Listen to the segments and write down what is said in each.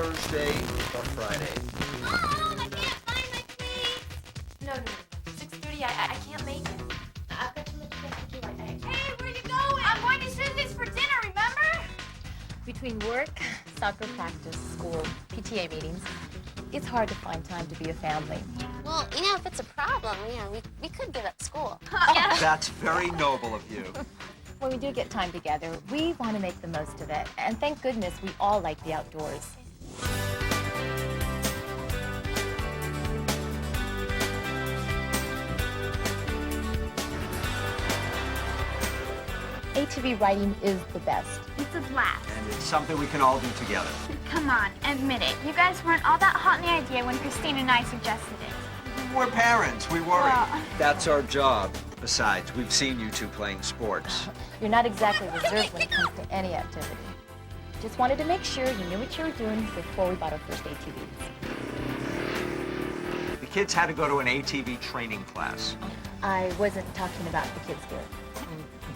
Thursday or Friday. Mom, I can't find my cleats. No. 6:30, I can't make it. I've got too much stuff to do. Hey, where are you going? I'm going to Susie's for dinner, remember? Between work, soccer practice, school, PTA meetings, it's hard to find time to be a family. Well, if it's a problem, we could give up school. Oh, that's very noble of you. When we do get time together, we want to make the most of it. And thank goodness we all like the outdoors. ATV riding is the best. It's a blast. And it's something we can all do together. Come on, admit it. You guys weren't all that hot in the idea when Christine and I suggested it. We're parents, we worry. Well. That's our job. Besides, we've seen you two playing sports. You're not exactly reserved when it comes to any activity. Just wanted to make sure you knew what you were doing before we bought our first ATVs. The kids had to go to an ATV training class. I wasn't talking about the kids here.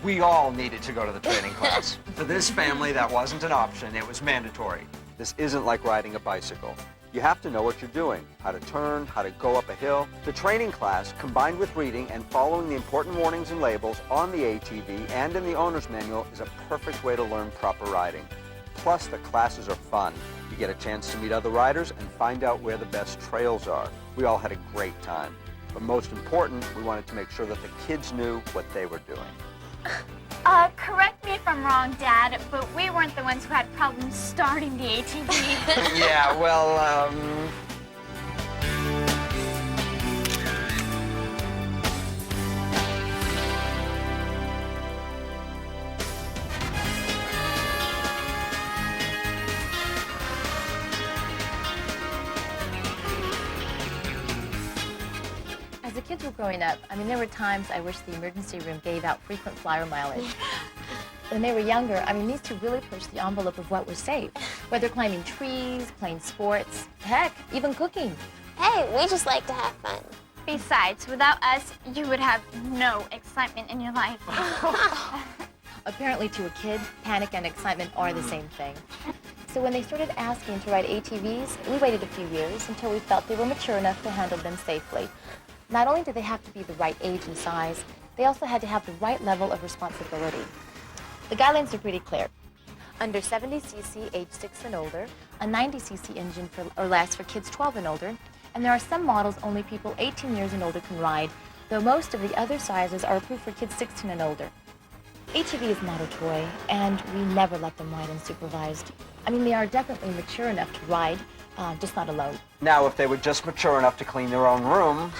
We all needed to go to the training class. For this family, that wasn't an option, it was mandatory. This isn't like riding a bicycle. You have to know what you're doing, how to turn, how to go up a hill. The training class, combined with reading and following the important warnings and labels on the ATV and in the owner's manual, is a perfect way to learn proper riding. Plus, the classes are fun. You get a chance to meet other riders and find out where the best trails are. We all had a great time. But most important, we wanted to make sure that the kids knew what they were doing. Correct me if I'm wrong, Dad, but we weren't the ones who had problems starting the ATV. Yeah, well, As the kids were growing up, there were times I wish the emergency room gave out frequent flyer mileage. When they were younger, these two really pushed the envelope of what was safe. Whether climbing trees, playing sports, heck, even cooking. Hey, we just like to have fun. Besides, without us, you would have no excitement in your life. Apparently to a kid, panic and excitement are the same thing. So when they started asking to ride ATVs, we waited a few years until we felt they were mature enough to handle them safely. Not only did they have to be the right age and size, they also had to have the right level of responsibility. The guidelines are pretty clear. Under 70cc, age 6 and older, a 90cc engine or less for kids 12 and older, and there are some models only people 18 years and older can ride, though most of the other sizes are approved for kids 16 and older. ATV is not a toy, and we never let them ride unsupervised. They are definitely mature enough to ride, just not alone. now if they were just mature enough to clean their own room,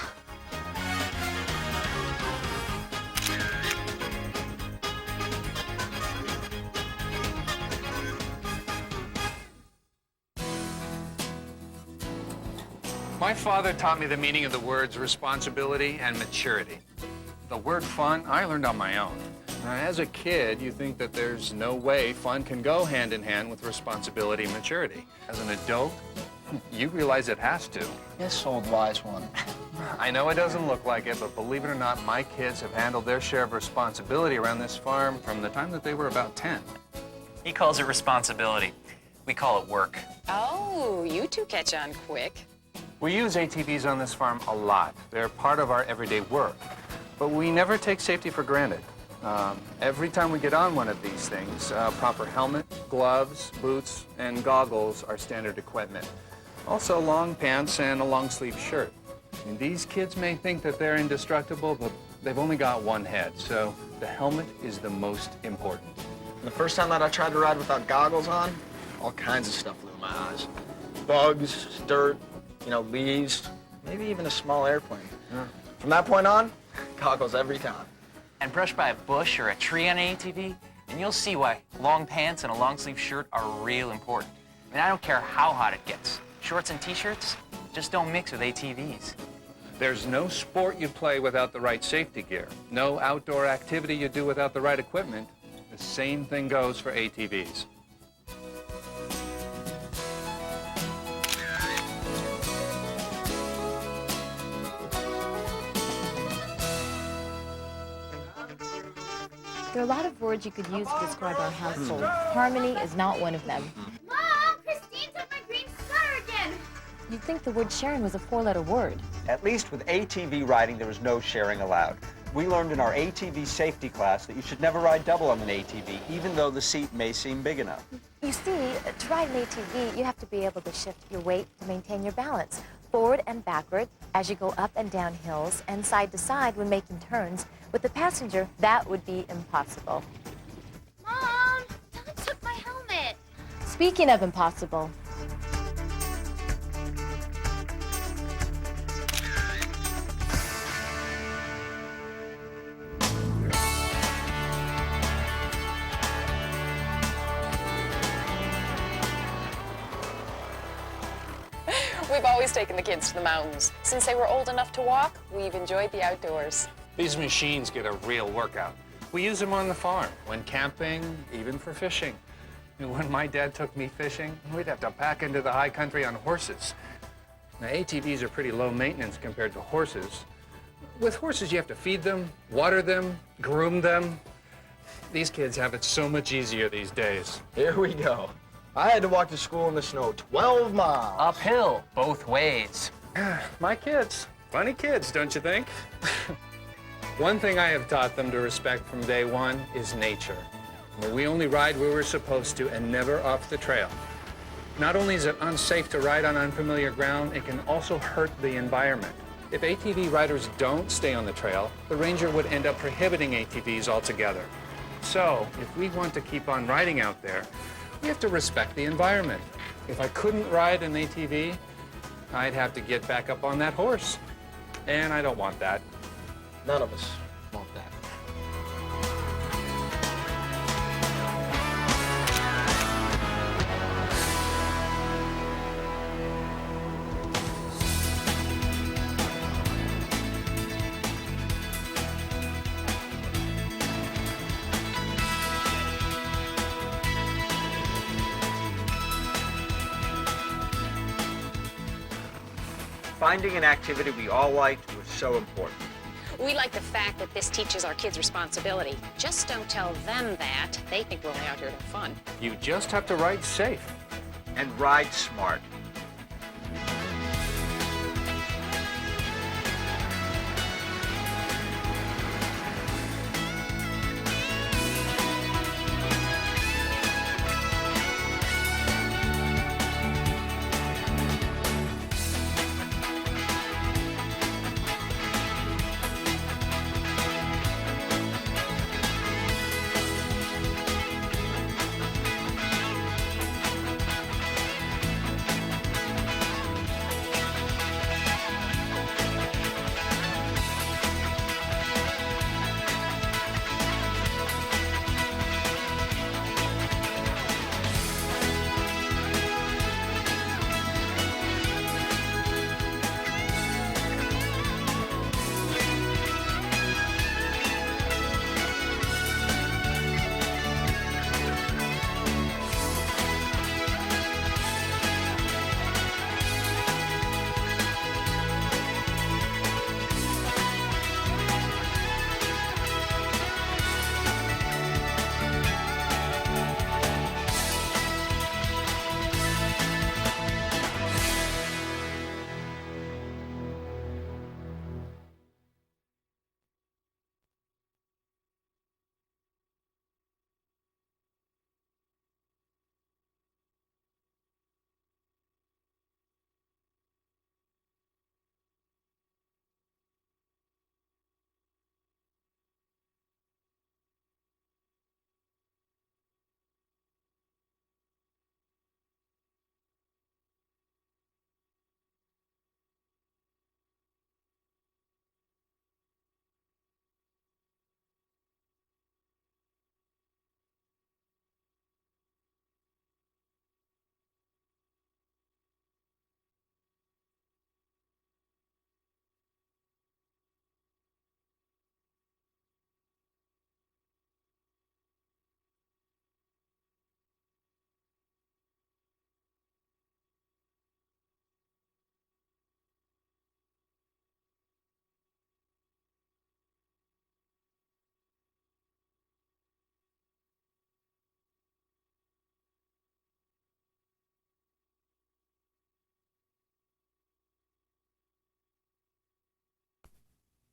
My father taught me the meaning of the words responsibility and maturity. The word fun, I learned on my own. As a kid, you think that there's no way fun can go hand in hand with responsibility and maturity. As an adult, you realize it has to. Yes, old wise one. I know it doesn't look like it, but believe it or not, my kids have handled their share of responsibility around this farm from the time that they were about 10. He calls it responsibility. We call it work. Oh, you two catch on quick. We use ATVs on this farm a lot. They're part of our everyday work, but we never take safety for granted. Every time we get on one of these things, proper helmet, gloves, boots, and goggles are standard equipment. Also long pants and a long sleeve shirt. These kids may think that they're indestructible, but they've only got one head, so the helmet is the most important. The first time that I tried to ride without goggles on, all kinds of stuff flew in my eyes. Bugs, dirt, leaves, maybe even a small airplane. Yeah. From that point on, goggles every time. And brush by a bush or a tree on an ATV, and you'll see why long pants and a long sleeve shirt are real important. I don't care how hot it gets. Shorts and t-shirts just don't mix with ATVs. There's no sport you play without the right safety gear. No outdoor activity you do without the right equipment. The same thing goes for ATVs. There are a lot of words you could use to describe our household. Harmony is not one of them. Mom, Christine took my green You'd think the word sharing was a 4-letter word. At least with ATV riding, there was no sharing allowed. We learned in our ATV safety class that you should never ride double on an ATV, even though the seat may seem big enough. You see, to ride an ATV, you have to be able to shift your weight to maintain your balance, forward and backward as you go up and down hills, and side to side when making turns. With the passenger, that would be impossible. Mom, Dad took my helmet. Speaking of impossible, We've always taken the kids to the mountains. Since they were old enough to walk, we've enjoyed the outdoors. These machines get a real workout. We use them on the farm, when camping, even for fishing. And when my dad took me fishing, we'd have to pack into the high country on horses. Now, ATVs are pretty low maintenance compared to horses. With horses, you have to feed them, water them, groom them. These kids have it so much easier these days. Here we go. I had to walk to school in the snow 12 miles. Uphill, both ways. My kids, funny kids, don't you think? One thing I have taught them to respect from day one is nature. We only ride where we're supposed to and never off the trail. Not only is it unsafe to ride on unfamiliar ground, it can also hurt the environment. If ATV riders don't stay on the trail, the ranger would end up prohibiting ATVs altogether. So, if we want to keep on riding out there, we have to respect the environment. If I couldn't ride an ATV, I'd have to get back up on that horse. And I don't want that. None of us want that. Finding an activity we all liked was so important. We like the fact that this teaches our kids responsibility. Just don't tell them that. They think we're only out here to have fun. You just have to ride safe. And ride smart.